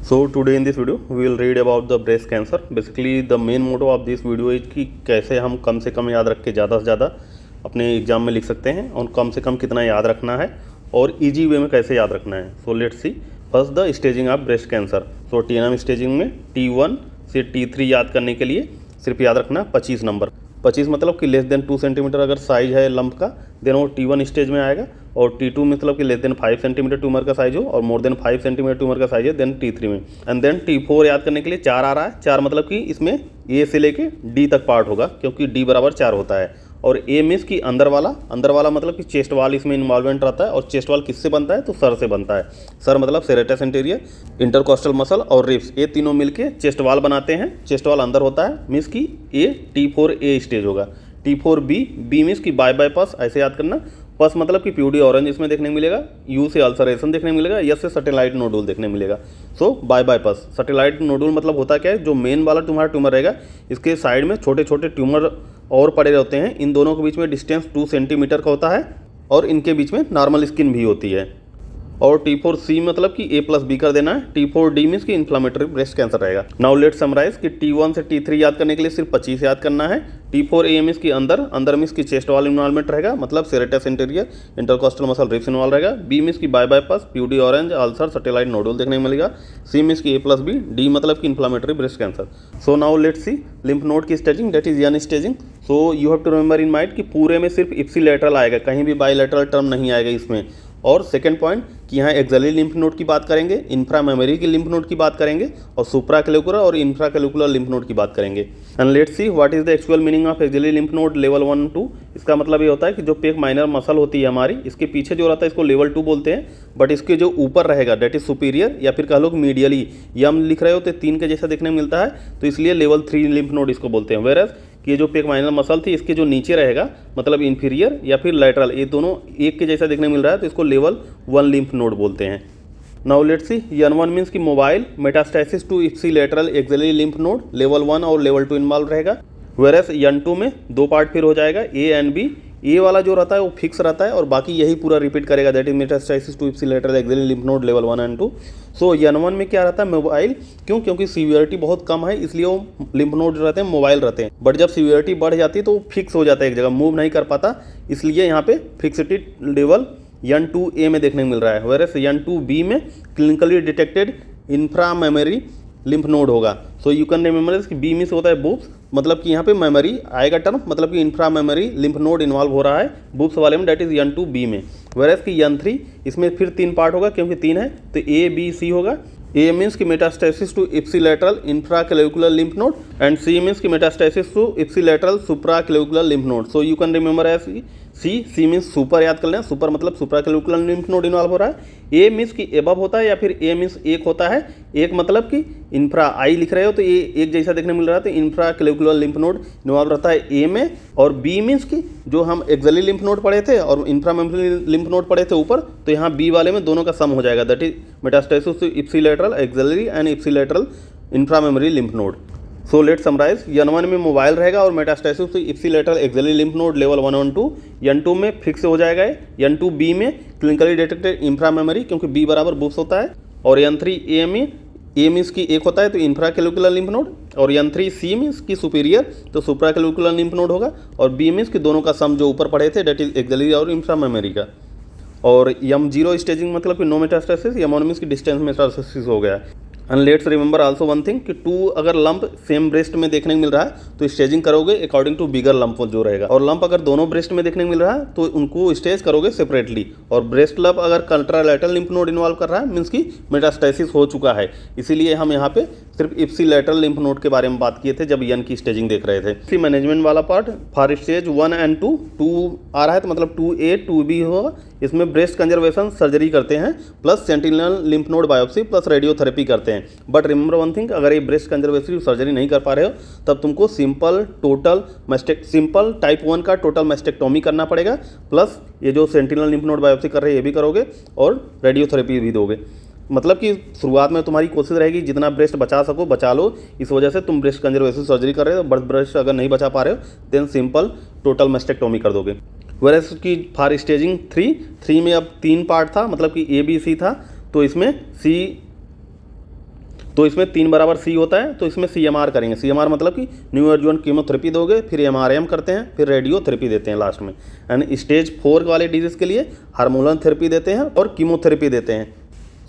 So today in this video we will read about the breast cancer. Basically the main motto of this video is कि कैसे हम कम से कम याद रख के ज़्यादा से ज़्यादा अपने एग्जाम में लिख सकते हैं और कम से कम कितना याद रखना है और इजी वे में कैसे याद रखना है. So let's see first the staging of breast cancer. So TNM staging में T1 से T3 याद करने के लिए सिर्फ याद रखना 25 नंबर. 25 मतलब कि लेस देन 2 सेंटीमीटर अगर साइज है लंप का देन वो T1 स्टेज में आएगा, और T2 मतलब कि लेस देन 5 सेंटीमीटर ट्यूमर का साइज हो और मोर देन 5 सेंटीमीटर ट्यूमर का साइज है देन T3 में. एंड देन T4 याद करने के लिए 4 आ रहा है. 4 मतलब कि इसमें A से लेके D तक पार्ट होगा क्योंकि D बराबर 4 होता है. और A मीन्स कि अंदर वाला मतलब कि चेस्ट वाल इसमें इन्वॉल्वमेंट रहता है. और चेस्ट वाल किससे बनता है तो सर से बनता है. सर मतलब सेरेटस एंटीरियर, इंटरकोस्टल मसल और रिब्स, ये तीनों मिलके चेस्ट वाल बनाते हैं. चेस्ट वाल अंदर होता है मीन्स कि A T4A स्टेज होगा. T4B मीन्स कि बाईपास, ऐसे याद करना. पस मतलब कि प्यूडी ऑरेंज इसमें देखने को मिलेगा. यू से अल्सरेशन देखने को मिलेगा. यस से सैटेलाइट नोडुल देखने को मिलेगा. सो बाईपास सैटेलाइट नोडुल मतलब होता क्या है, जो मेन वाला तुम्हारा ट्यूमर रहेगा इसके साइड में छोटे छोटे ट्यूमर और पड़े रहते हैं. इन दोनों के बीच में डिस्टेंस 2 सेंटीमीटर का होता है और इनके बीच में नॉर्मल स्किन भी होती है. और T4C मतलब कि A+B कर देना है. T4D मीन्स कि इन्फ्लामेटरी ब्रेस्ट कैंसर रहेगा. नाउ लेट्स समराइज कि T1 से T3 याद करने के लिए सिर्फ 25 याद करना है. T4A मीन्स कि अंदर मीन्स कि चेस्ट वाल इन्वॉल्वमेंट रहेगा, मतलब serratus interior, intercostal muscle, ribs involve रहेगा. B मीन्स कि bypass, प्यूडी orange, ulcer, satellite nodule देखने को मिलेगा. C मीन्स कि A+B, D मतलब कि inflammatory breast cancer. So now let's see lymph node की staging, that is N staging. So you have to remember in mind कि पूरे में सिर्फ इप्सिलेटरल आएगा, कहीं भी बाईलेटरल टर्म नहीं आएगा इसमें. और सेकंड पॉइंट कि यहाँ एक्सिलरी लिम्फ नोड की बात करेंगे, इंफ्रामेमरी की लिम्फ नोड की बात करेंगे और सुप्राक्लेकुलर और इंफ्राक्लेकुलर लिम्फ नोड की बात करेंगे. And let's see what is the actual meaning of axillary lymph node level 1 2. इसका मतलब ये होता है कि जो पेक माइनर मसल होती है हमारी, इसके पीछे जो रहता है इसको लेवल 2 बोलते हैं. बट इसके जो ऊपर रहेगा दैट इज सुपीरियर, या फिर कह लो मीडियली, यम लिख रहे हो तो 3 के जैसा देखने को मिलता है तो इसलिए लेवल 3 लिम्फ नोड इसको बोलते हैं. वेरएज कि ये जो पेक माइनर मसल थी इसके जो नीचे रहेगा मतलब इंफीरियर या फिर लैटरल, ये दोनों एक के जैसा देखने मिल रहा है तो इसको लेवल 1 लिम्फ नोड बोलते हैं. Now let's see N1 means कि mobile metastasis to ipsilateral axillary lymph node, level 1 और लेवल 2 इन्वॉल्व रहेगा. वेरएस N2 में 2 पार्ट फिर हो जाएगा, A एंड B. ए वाला जो रहता है वो फिक्स रहता है और बाकी यही पूरा रिपीट करेगा, that is metastasis to ipsilateral axillary lymph node level 1 and 2. So N1 में क्या रहता है मोबाइल, क्योंकि सीवियरिटी बहुत कम है इसलिए वो लिम्फ नोड रहते हैं मोबाइल रहते हैं. बट जब सीवियरिटी बढ़ जाती है तो वो फिक्स हो जाता है एक जगह, मूव नहीं कर पाता, इसलिए यहाँ पे फिक्सिटी लेवल N2A में देखने को मिल रहा है. वेरएस N2B में क्लिनिकली डिटेक्टेड इंफ्रामेमरी लिम्फ नोड होगा. सो यू कैन रिमेंबर कि B मीन्स होता है बूब्स, मतलब कि यहाँ पे मेमोरी आएगा टर्म, मतलब कि इंफ्रामेमरी लिम्फ नोड इन्वॉल्व हो रहा है बूब्स वाले में, दैट इज N2B में. वेरएस कि N3 इसमें फिर 3 पार्ट होगा क्योंकि 3 है तो A B C होगा. A मीन्स कि metastasis to ipsilateral infraclavicular lymph node and C means कि metastasis to ipsilateral supraclavicular lymph node. So you can remember as C means super याद कर लें, सुपर मतलब सुप्राक्लेविकुलर लिम्फ नोड इन्वॉल्व हो रहा है. A मीन्स कि एबव होता है या फिर A मीन्स एक होता है, एक मतलब कि इंफ्रा आई लिख रहे हो तो ये एक जैसा देखने मिल रहा है तो इंफ्राक्लेविकुलर लिम्फ नोड इन्वॉल्व रहता है A में. और B मीन्स कि जो हम एक्सिलरी लिम्फ नोड पढ़े थे और इंफ्रामेमरी लिम्फ नोड पढ़े थे ऊपर, तो यहाँ B वाले में दोनों का सम हो जाएगा, that is metastasis to ipsilateral axillary and ipsilateral inframammary lymph node. So let summarize N1 में मोबाइल रहेगा और metastasis to ipsilateral axillary lymph node level 1 और 2. N2 में फिक्स हो जाएगा. N2B में क्लिनिकली डिटेक्टेड इंफ्रामेमरी क्योंकि B बराबर बूब्स होता है. और N3A में A मीन्स की एक होता है तो इंफ्राक्लेविकुलर लिम्फ नोड, और N3C मीन्स की सुपीरियर तो सुप्राक्लेविकुलर लिम्फ नोड होगा. और B मीन्स कि दोनों का सम जो ऊपर पढ़े थे दैट इज एक्सिलरी और इंफ्रामेमरी का. और M0 स्टेजिंग मतलब कि नो मेटास्टैसिस, M1 मीन्स की डिस्टेंस मेटास्टैसिस हो गया. And let's remember also one thing कि 2 अगर लंप सेम ब्रेस्ट में देखने को मिल रहा है तो स्टेजिंग करोगे अकॉर्डिंग टू बिगर लंप जो रहेगा. और लंप अगर दोनों ब्रेस्ट में देखने को मिल रहा है तो उनको स्टेज करोगे सेपरेटली. और ब्रेस्ट लंप अगर कंट्रालैटरल लिम्फ नोड इन्वॉल्व कर रहा है मीन्स की मेटास्टैसिस हो चुका है, इसीलिए हम यहाँ पे सिर्फ इप्सिलेटरल लिम्फ नोड के बारे में बात किए थे जब यन की स्टेजिंग देख रहे थे. इसी मैनेजमेंट वाला पार्ट फॉर स्टेज 1 एंड 2 आ रहा है तो मतलब 2A 2B होगा. इसमें ब्रेस्ट कंजर्वेशन सर्जरी करते हैं plus sentinel lymph node biopsy plus radiotherapy करते हैं. बट रिमेंबर वन थिंग, अगर ये ब्रेस्ट कंजर्वेटिव सर्जरी नहीं कर पा रहे हो तब तुमको सिंपल टाइप 1 का टोटल मैस्टेक्टोमी करना पड़ेगा, प्लस ये जो सेंटिनल लिम्फ नोड बायोप्सी कर रहे हैं ये भी करोगे और रेडियोथेरेपी भी दोगे. मतलब कि शुरुआत में तुम्हारी कोशिश रहेगी जितना ब्रेस्ट बचा सको बचा लो, इस वजह से तुम ब्रेस्ट कंजर्वेटिव सर्जरी कर रहे हो. बट ब्रेस्ट अगर नहीं बचा पा रहे हो देन सिंपल टोटल मैस्टेक्टोमी कर दोगे. वेरएस की फॉर स्टेजिंग 3 में अब 3 पार्ट था, मतलब कि A B C था, तो इसमें C तो इसमें 3 बराबर सी होता है, तो इसमें CMR करेंगे। CMR मतलब कि न्यू एडजुवेंट कीमोथेरेपी दोगे, फिर MRM करते हैं, फिर रेडियोथेरेपी देते हैं लास्ट में। एंड स्टेज 4 वाले डिजीज़ के लिए हार्मोनल थेरेपी देते हैं और कीमोथेरेपी देते हैं।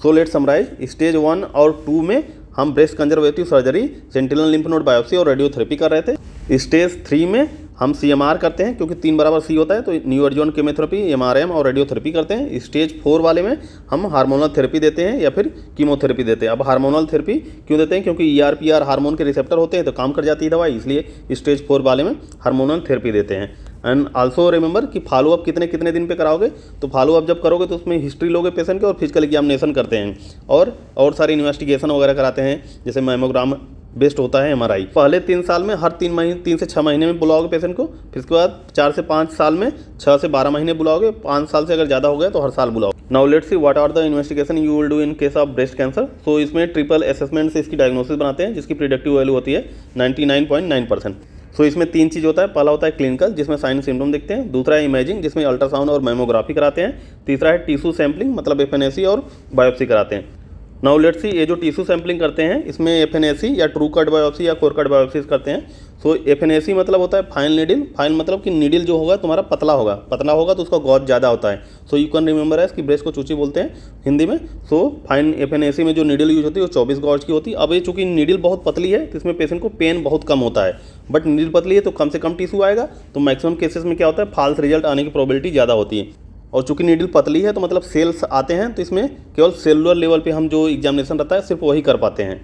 सो लेट्स समराइज, स्टेज 1 और 2 में हम breast conservative surgery, sentinel lymph node biopsy और रेडियोथेरेपी कर रहे थे। स्टेज 3 में हम CMR करते हैं, क्योंकि 3 बराबर सी होता है, तो न्यू एडजुवेंट कीमोथेरेपी, MRM और रेडियोथेरेपी करते हैं। स्टेज 4 वाले में हम हार्मोनल थेरेपी देते हैं या फिर कीमोथेरेपी देते हैं। अब हार्मोनल थेरेपी क्यों देते हैं? क्योंकि ERPR हार्मोन के रिसेप्टर होते हैं, तो काम कर जाती है दवाई, इसलिए स्टेज 4 वाले में हार्मोनल थेरेपी देते हैं। एंड आल्सो रिमेंबर कि फॉलोअप कितने दिन पे कराओगे, तो फॉलोअप जब करोगे तो उसमें हिस्ट्री लोगे पेशेंट के और फिजिकल एग्जामिनेशन करते हैं और सारी इन्वेस्टिगेशन वगैरह कराते हैं, जैसे मैमोग्राम बेस्ट होता है, MRI। पहले 3 साल में हर 3 से 6 महीने में बुलाओगे पेशेंट को, फिर उसके बाद 4 से 5 साल में 6 से 12 महीने बुलाओगे, 5 साल से अगर ज़्यादा हो गया तो हर साल बुलाओ। Now let's see what are the investigation you will do in case of breast cancer. तो इसमें ट्रिपल असेसमेंट से इसकी डायग्नोसिस बनाते हैं, जिसकी प्रिडिक्टिव वैल्यू होती है 99.9%। सो इसमें 3 चीज़ होता है। पहला होता है क्लिनिकल, जिसमें साइन सिम्टम दिखते हैं। दूसरा है इमेजिंग, जिसमें अल्ट्रासाउंड और मैमोग्राफी कराते हैं। तीसरा है टिश्यू सैम्पलिंग, मतलब FNAC और बायोप्सी कराते हैं। नाउ लेट्स सी, ये जो टिश्यू सैम्पलिंग करते हैं इसमें FNAC या ट्रू कट बायोप्सी या कोर कट बायोप्सी करते हैं। सो FNAC मतलब होता है फाइन नीडल। फाइन मतलब कि नीडल जो होगा तुम्हारा पतला होगा तो उसका गॉज ज़्यादा होता है। So you can remember as कि ब्रेस्ट को चूची बोलते हैं हिंदी में। सो फाइन FNAC में जो नीडल यूज होती है वो 24 गॉज की होती है। अब ये चूँकि नीडल बहुत पतली है तो इसमें पेशेंट को पेन बहुत कम होता है, बट नीडल पतली है तो कम से कम टिश्यू आएगा, तो मैक्सिमम केसेस में क्या होता है, फॉल्स रिजल्ट आने की प्रोबेबिलिटी ज़्यादा होती है। और चूंकि नीडल पतली है तो मतलब सेल्स आते हैं, तो इसमें केवल सेलुलर लेवल पे हम जो एग्जामिनेशन रहता है सिर्फ वही कर पाते हैं।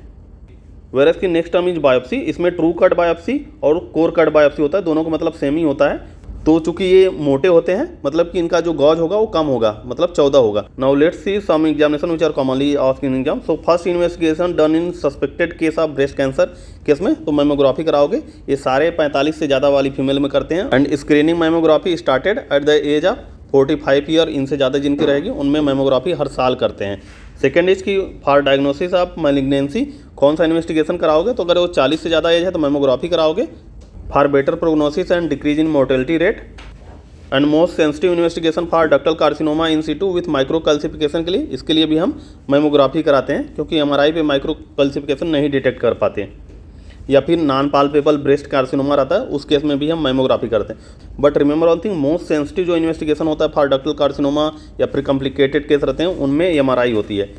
वेरस की नेक्स्ट टर्म इज बायोप्सी। इसमें ट्रू कट बायोप्सी और कोर कट बायोप्सी होता है, दोनों का मतलब सेम ही होता है। तो चूंकि ये मोटे होते हैं, मतलब कि इनका जो गॉज होगा वो कम होगा, मतलब 14 होगा। Now let's see some examination which are commonly asked in exam. So first investigation done in suspected case of breast cancer case में तो मैमोग्राफी कराओगे। ये सारे 45 से ज़्यादा वाली फीमेल में करते हैं। And screening mammography started at the age of 45 year, इनसे ज़्यादा जिनकी रहेगी उनमें मैमोग्राफी हर साल करते हैं। सेकेंड एज की फॉर डायग्नोसिस ऑफ मैलिग्नेंसी कौन सा इन्वेस्टिगेशन कराओगे, तो अगर वो 40 से ज़्यादा एज है तो मैमोग्राफी कराओगे। For better prognosis and decrease in mortality rate. And most sensitive investigation for ductal carcinoma in Situ with micro calcification के लिए, इसके लिए भी हम मैमोग्राफी कराते हैं, क्योंकि MRI पे माइक्रो कैल्सिफिकेशन नहीं डिटेक्ट कर पाते हैं। या फिर नॉन पाल्पेबल ब्रेस्ट कार्सिनोमा रहता है, उस केस में भी हम मैमोग्राफी करते हैं। But remember one thing, most sensitive जो इन्वेस्टिगेशन होता है फॉर डक्टल कार्सिनोमा या फिर कॉम्प्लिकेटेड केस रहते हैं उनमें MRI होती है।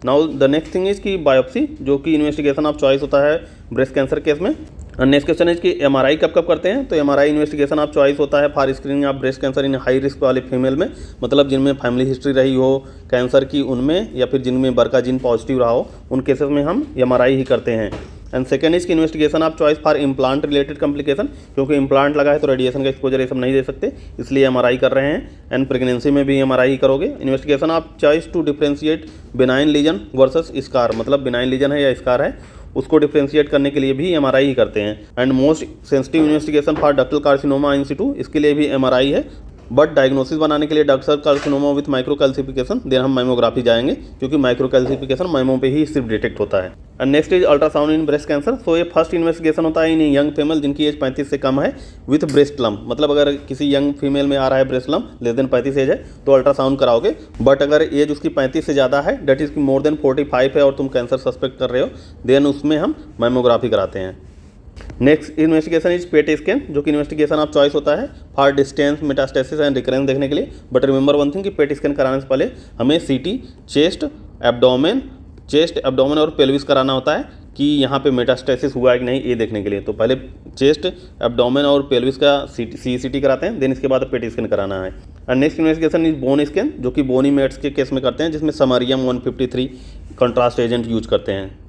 Now the next thing is की बायोप्सी, जो कि इन्वेस्टिगेशन ऑफ चॉइस होता है ब्रेस्ट कैंसर केस में। नेक्स्ट क्वेश्चन इज कि MRI कब करते हैं, तो MRI इन्वेस्टिगेशन ऑफ चॉइस होता है for screening of breast cancer in high risk वाले फीमेल में, मतलब जिनमें फैमिली हिस्ट्री रही हो कैंसर की उनमें, या फिर जिनमें बरका जीन पॉजिटिव रहा हो, उन केसेस में हम MRI ही करते हैं। एंड सेकेंड इज की investigation of choice for implant related complication, क्योंकि इम्प्लांट लगा है तो रेडिएशन का एक्सपोजर ये सब नहीं दे सकते, इसलिए MRI कर रहे हैं। एंड प्रेगनेंसी में भी MRI ही करोगे। Investigation of choice to differentiate benign lesion versus scar, मतलब बिनाइन लीजन है या स्कार है उसको डिफ्रेंशिएट करने के लिए भी MRI ही करते हैं। And most sensitive investigation for ductal carcinoma in Situ, इसके लिए भी MRI है, बट डायग्नोसिस बनाने के लिए ductal carcinoma with micro calcification then हम मैमोग्राफी जाएंगे, क्योंकि माइक्रो कैल्सिफिकेशन मैमो पे ही सिर्फ डिटेक्ट होता है। And next is ultrasound in breast cancer. So ये फर्स्ट इन्वेस्टिगेशन होता है इन यंग फीमेल जिनकी एज 35 से कम है विथ ब्रेस्ट लम्प, मतलब अगर किसी यंग फीमेल में आ रहा है breast lump less than 35 age है तो अल्ट्रासाउंड कराओगे। बट अगर एज उसकी 35 से ज़्यादा है, डेट इज मोर देन 45 है और तुम कैंसर सस्पेक्ट कर रहे हो, देन उसमें हम मैमोग्राफी कराते हैं। Next investigation is PET scan, जो कि इन्वेस्टिगेशन ऑफ चॉइस होता है for distance metastasis and recurrence देखने के लिए। बट रिमेंबर वन थिंग कि पेट स्कैन कराने से पहले हमें CT चेस्ट एब्डोमेन और पेल्विस कराना होता है कि यहाँ पे मेटास्टेसिस हुआ है कि नहीं, ये देखने के लिए। तो पहले चेस्ट एब्डोमेन और पेल्विस का CT कराते हैं, देन इसके बाद पेट स्कैन कराना है। And next investigation is bone scan, जो कि बोनी मेट्स के केस में करते हैं, जिसमें समरियम 153 कंट्रास्ट एजेंट यूज करते हैं।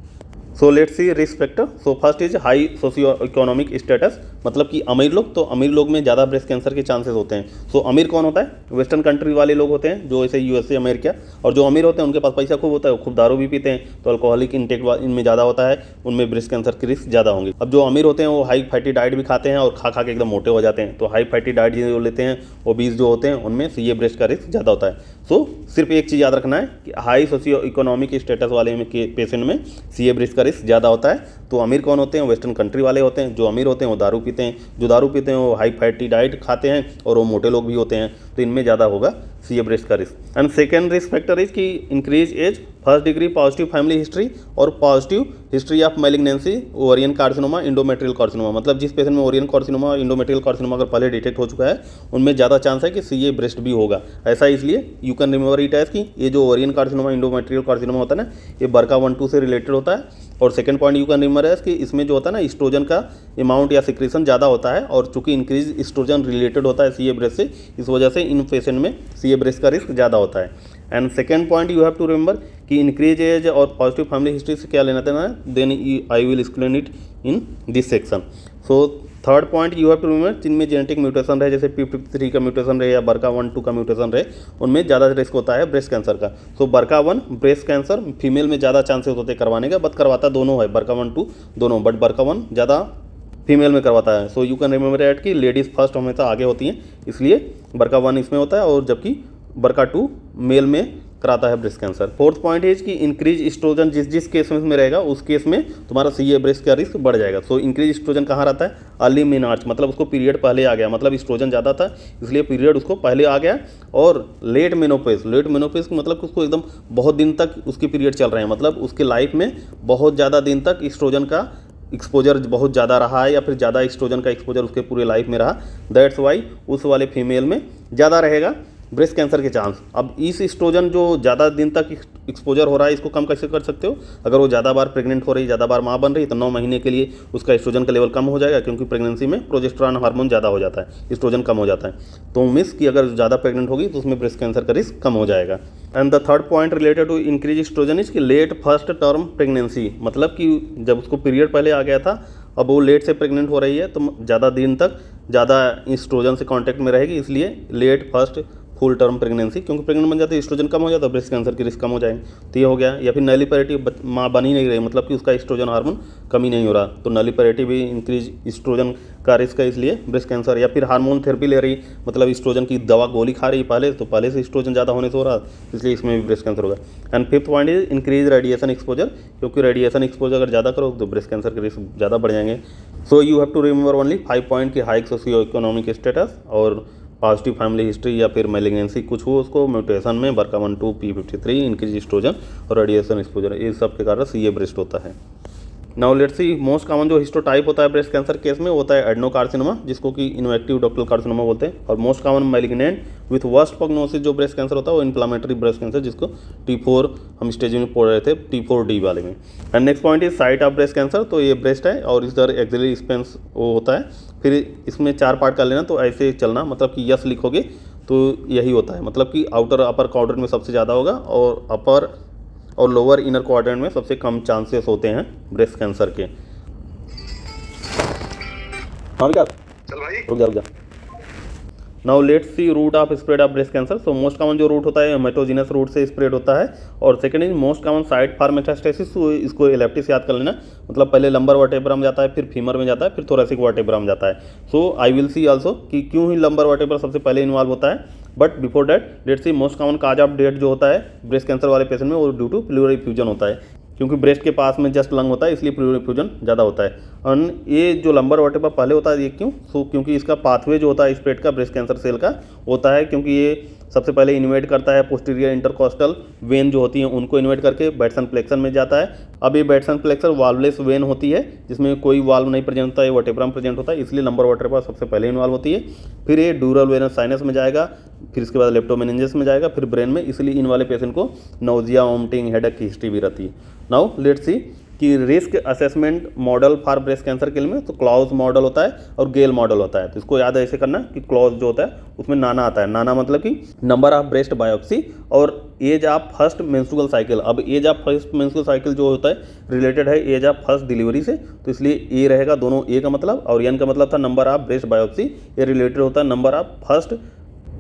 So let's see risk factor. So first is high socio economic status, मतलब कि अमीर लोग, तो अमीर लोग में ज़्यादा ब्रेस्ट कैंसर के चांसेस होते हैं। सो अमीर कौन होता है, वेस्टर्न कंट्री वाले लोग होते हैं, जो ऐसे USA अमेरिका, और जो अमीर होते हैं उनके पास पैसा खूब होता है, वो खूब दारू भी पीते हैं, तो अल्कोहलिक इंटेक इनमें ज़्यादा होता है, उनमें ब्रेस्ट कैंसर की रिस्क ज़्यादा होंगे। अब जो अमीर होते हैं वो हाई फैटी डाइट भी खाते हैं और खा के एकदम मोटे हो जाते हैं, तो हाई फैटी डाइट जो लेते हैं ओबीस जो होते हैं उनमें CA ब्रेस्ट का रिस्क ज़्यादा होता है। सो सिर्फ एक चीज़ याद रखना है कि हाई सोशियो इकोनॉमिक स्टेटस वाले में पेशेंट में CA ब्रेस्ट का रिस्क ज़्यादा होता है। तो अमीर कौन होते हैं, वेस्टर्न कंट्री वाले होते हैं। जो अमीर होते हैं वो दारू पीते हैं, जो दारू पीते हैं वो हाई फैटी डाइट खाते हैं और वो मोटे लोग भी होते हैं, तो इनमें ज़्यादा होगा सी ए ब्रेस्ट का risk. And second risk factor is कि increase age, first degree positive family history और positive history of malignancy ovarian carcinoma endometrial carcinoma. मतलब जिस पेशेंट में ओवरियन कार्सिनोमा इंडोमेट्रियल कार्सिनोमा अगर पहले डिटेक्ट हो चुका है उनमें ज़्यादा चांस है कि सी ए ब्रेस्ट भी होगा। ऐसा इसलिए you can remember it as कि ये जो ओवरियन कार्सिनोमा इंडोमेट्रियल कार्सिनोमा होता है ना, ये बरका 1-2 से रिलेटेड होता है। और second point you can remember है कि इसमें जो होता है ना एस्ट्रोजन का अमाउंट या सिक्रीशन ज़्यादा होता है, और चूंकि इंक्रीज एस्ट्रोजन रिलेटेड होता है सी ए ब्रेस्ट से, इस वजह से इन पेशेंट में सी ए ब्रेस्ट का रिस्क ज़्यादा होता है। And second point you have to remember कि इंक्रीज एज और पॉजिटिव फैमिली हिस्ट्री से क्या लेना देना है, then I will explain it in this section. So third point you have to remember, जिनमें जेनेटिक म्यूटेशन रहे, जैसे P53 का म्यूटेशन रहे या बरका 1-2 का म्यूटेशन रहे, उनमें ज़्यादा रिस्क होता है ब्रेस्ट कैंसर का। सो बरका 1 ब्रेस्ट कैंसर फीमेल में ज़्यादा चांसेस होते हैं करवाने का, बट करवाता दोनों है, बरका 1-2 दोनों, बट बरका 1 ज़्यादा फीमेल में करवाता है। So you can remember at कि लेडीज़ फर्स्ट हमेशा आगे होती हैं, इसलिए बरका 1 इसमें होता है, और जबकि बरका 2 मेल में कराता है ब्रेस्ट कैंसर। फोर्थ पॉइंट है कि इंक्रीज एस्ट्रोजन जिस केस में रहेगा उस केस में तुम्हारा सी ए ब्रेस्ट का रिस्क बढ़ जाएगा। सो इंक्रीज एस्ट्रोजन कहाँ रहता है, अर्ली मेनार्च, मतलब उसको पीरियड पहले आ गया, मतलब एस्ट्रोजन ज़्यादा था इसलिए पीरियड उसको पहले आ गया। और लेट मेनोपेज मतलब उसको एकदम बहुत दिन तक उसकी पीरियड चल रहे हैं, मतलब उसके लाइफ में बहुत ज़्यादा दिन तक एस्ट्रोजन का एक्सपोजर बहुत ज़्यादा रहा है, या फिर ज़्यादा एस्ट्रोजन का एक्सपोजर उसके पूरे लाइफ में रहा, दैट्स वाई उस वाले फीमेल में ज़्यादा रहेगा ब्रेस्ट कैंसर के चांस। अब इस एस्ट्रोजन जो ज़्यादा दिन तक एक्सपोजर हो रहा है, इसको कम कैसे कर सकते हो, अगर वो ज़्यादा बार प्रेग्नेंट हो रही, ज़्यादा बार माँ बन रही, तो 9 महीने के लिए उसका एस्ट्रोजन का लेवल कम हो जाएगा, क्योंकि प्रेगनेंसी में प्रोजेस्टेरॉन हार्मोन ज़्यादा हो जाता है, एस्ट्रोजन कम हो जाता है। तो मिस कि अगर ज़्यादा प्रेग्नेंट होगी तो उसमें ब्रेस्ट कैंसर का रिस्क कम हो जाएगा। And the third point related to increase oestrogen is कि लेट फर्स्ट टर्म प्रेगनेंसी, मतलब कि जब उसको पीरियड पहले आ गया था, अब वो लेट से प्रेग्नेंट हो रही है, तो ज़्यादा दिन तक ज़्यादा एस्ट्रोजन से कांटेक्ट में रहेगी, इसलिए let first full term pregnancy, क्योंकि प्रेग्नेंट बन जाते हैं एस्ट्रोजन कम हो जाता है, ब्रेस्ट कैंसर की रिस्क कम हो जाएंगे। तो ये हो गया। या फिर नलीपैरेटिव माँ बन ही नहीं रही, मतलब कि उसका एस्ट्रोजन हार्मोन कमी नहीं हो रहा, तो नलीपैरेटिव भी इंक्रीज एस्ट्रोजन का रिस्क है, इसलिए ब्रेस्ट कैंसर। या फिर हार्मोन थेरेपी ले रही, मतलब एस्ट्रोजन की दवा गोली खा रही पहले, तो पहले से एस्ट्रोजन ज़्यादा होने से हो रहा, इसलिए इसमें भी ब्रेस्ट कैंसर होगा। And fifth point is increase radiation exposure, क्योंकि रेडिएशन एक्सपोजर अगर ज़्यादा करो तो ब्रेस्ट कैंसर के रिस्क ज़्यादा बढ़ जाएंगे। So you have to remember only 5 point की हाई सोशियो इकोनॉमिक स्टेटस और पॉजिटिव फैमिली हिस्ट्री या फिर मैलिग्नेंसी कुछ हो उसको, म्यूटेशन में बरका 1-2 P53 इंक्रीज एस्ट्रोजन और रेडिएशन एक्सपोजर, ये सब के कारण सी ए ब्रेस्ट होता है। Now let's C most common जो हिस्टोटाइप होता है ब्रेस्ट कैंसर केस में होता है एडनोकार्सिनोमा, जिसको कि इन्वेक्टिव डक्टल कार्सिनोमा बोलते हैं, और most common malignant with worst prognosis जो ब्रेस्ट कैंसर होता है वो इन्फ्लामेटरी ब्रेस्ट कैंसर, जिसको T4 हम स्टेज में पढ़ रहे थे, T4D वाले में। And next point is site of breast cancer, तो ये ब्रेस्ट है और इधर एक्सिलरी स्पेंस वो होता है। फिर इसमें 4 पार्ट कर लेना, तो ऐसे चलना, मतलब कि यस लिखोगे तो यही होता है, मतलब कि आउटर अपर क्वाड्रेंट में सबसे ज़्यादा होगा और अपर और लोअर इनर क्वाड्रेंट में सबसे कम चांसेस होते हैं ब्रेस्ट कैंसर के। हाँ क्या चल भाई, रुक जा। Now let's see route of spread of breast cancer. So most common जो रूट होता है हेमेटोजीनस रूट से स्प्रेड होता है, और second is most common site for metastasis, इसको एलेप्टिस याद कर लेना, मतलब पहले लंबर वर्टेब्रा में जाता है, फिर फीमर में जाता है, फिर थोरेसिक वर्टेब्रा में जाता है। सो आई विल सी आल्सो कि क्यों ही लंबर वर्टेब्रा सबसे पहले इन्वॉल्व होता है, but before that let's see most common cause of death जो होता है ब्रेस्ट कैंसर वाले पेशेंट में वो ड्यू टू प्लूरल इफ्यूजन होता है, क्योंकि ब्रेस्ट के पास में जस्ट लंग होता है इसलिए प्लूरल इफ्यूजन ज़्यादा होता है। और ये जो लंबर वर्टेब्रा पहले होता है ये क्यों, सो क्योंकि इसका पाथवे जो होता है स्प्रेड का ब्रेस्ट कैंसर सेल का होता है, क्योंकि ये सबसे पहले इन्वेट करता है पोस्टीरियर इंटरकोस्टल वेन जो होती हैं उनको इन्वेट करके बैटसन फ्लेक्सन में जाता है। अब ये बैटसन फ्लेक्सर वाल्वलेस वेन होती है जिसमें कोई वाल्व नहीं प्रेजेंट होता है, वर्टेब्रा में प्रेजेंट होता है, इसलिए लंबर वर्टेब्रा सबसे पहले इन्वॉल्व होती है। फिर ये ड्यूरल वेनस साइनस में जाएगा, फिर इसके बाद लेप्टोमेनिंजेस में जाएगा, फिर ब्रेन में, इसलिए इन वाले पेशेंट को नोजिया, वोमिटिंग, हेडेक की हिस्ट्री भी रहती है। नाउ लेट्स सी कि risk assessment model for breast cancer के लिए तो क्लॉज मॉडल होता है और गेल मॉडल होता है। तो इसको याद ऐसे करना कि क्लॉज जो होता है उसमें नाना आता है, नाना मतलब कि नंबर ऑफ ब्रेस्ट बायोप्सी और age of first menstrual cycle. अब age of first menstrual cycle जो होता है रिलेटेड है एज ऑफ फर्स्ट डिलीवरी से, तो इसलिए ए रहेगा दोनों, ए का मतलब और एन का मतलब था नंबर ऑफ ब्रेस्ट बायोप्सी, ये रिलेटेड होता है number of first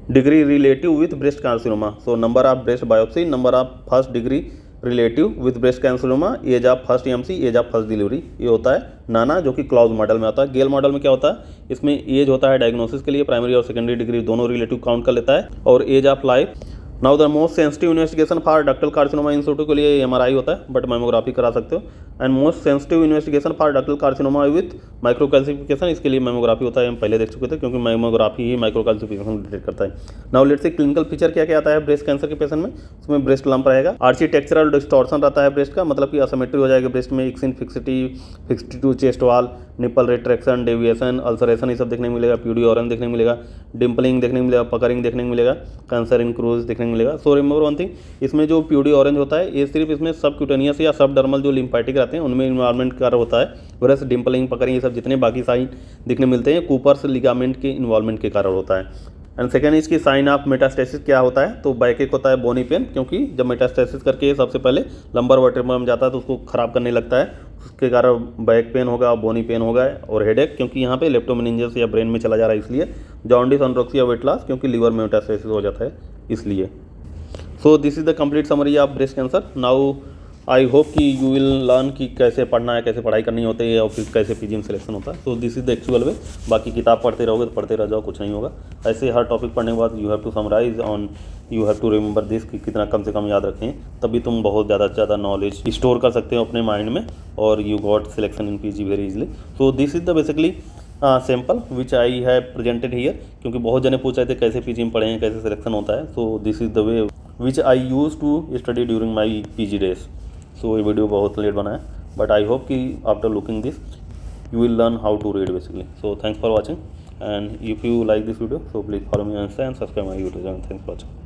degree relative with breast carcinoma. So number of breast biopsy, number of first degree relative with breast carcinoma, age of first MC, age of first delivery, ये होता है नाना, जो कि clause model में आता है। गेल model में क्या होता है, इसमें एज होता है डायग्नोसिस के लिए, प्राइमरी और सेकेंडरी डिग्री दोनों रिलेटिव काउंट कर लेता है, और age of life now the most sensitive investigation for ductal carcinoma in situ के लिए एमआरआई होता है, बट मैमोग्राफी करा सकते हो। And most sensitive investigation for ductal carcinoma with microcalcification, इसके लिए मैमोग्राफी होता है, हम पहले देख चुके थे, क्योंकि मैमोग्राफी ही माइक्रोकैल्सिफिकेशन डिटेक्ट करता है। Now let's C clinical feature क्या क्या आता है ब्रेस्ट कैंसर के पेशेंट में। उसमें ब्रेस्ट लंप रहेगा, आर्किटेक्चरल डिस्टॉर्शन रहता है ब्रेस्ट का, मतलब कि असिमेट्री हो जाएगी ब्रेस्ट में, इक्सिन फिक्सिटी टू चेस्ट वाल, निपल रिट्रैक्शन, डेविएशन, अल्सरेशन, ये सब देखने को मिलेगा। प्यूडी ऑरेंज देखने को मिलेगा, डिम्पलिंग देखने को मिलेगा, पकरिंग देखने को मिलेगा, कैंसर इन क्रूज देखने को मिलेगा। सो रिमेंबर वन थिंग, इसमें जो प्यूडी ऑरेंज होता है ये सिर्फ इसमें सब क्यूटेनियस या सब डर्मल जो लिम्फेटिक रहते हैं उनमें इन्वॉल्वमेंट का होता है, वरस डिम्पलिंग, पकरिंग, ये सब जितने बाकी साइन दिखने मिलते हैं कूपर्स लिगामेंट के इन्वॉल्वमेंट के कारण होता है। एंड सेकेंड इसकी साइन ऑफ मेटास्टेसिस क्या होता है, तो बैक एक होता है बोनी पेन, क्योंकि जब मेटास्टेसिस करके सबसे पहले लंबर वर्टेब्रम में जाता है तो उसको खराब करने लगता है, उसके कारण बैक पेन होगा, बोनी पेन होगा, और हेडेक क्योंकि यहाँ पे लेप्टोमेनिंजस या ब्रेन में चला जा रहा है इसलिए, जॉन्डिस, अनोरेक्सिया, वेट लॉस क्योंकि लीवर में मेटास्टेसिस हो जाता है इसलिए। So this is the complete summary of breast cancer. Now I hope कि यू विल लर्न कि कैसे पढ़ना है, कैसे पढ़ाई करनी होती है, और फिर कैसे पीजी में सिलेक्शन होता है। So this is the actual way. बाकी किताब पढ़ते रहोगे तो पढ़ते रह जाओ, कुछ नहीं होगा। ऐसे हर टॉपिक पढ़ने के बाद you have to summarise on, you have to remember this कि कितना कम से कम याद रखें, तभी तुम बहुत ज़्यादा से ज़्यादा नॉलेज स्टोर कर सकते हो अपने माइंड में, और you got selection in PG very easily. So this is the basically sample which I have presented here, क्योंकि बहुत जने पूछ रहे थे कैसे पीजी में पढ़े हैं, कैसे सिलेक्शन होता है। So this is the way which I use to study during my PG days. So ये वीडियो बहुत लेट बना है, बट आई होप कि after looking this you will learn how to read basically. So thanks for watching, and if you like this video, so please follow me on Insta and subscribe my YouTube channel. Thanks for watching.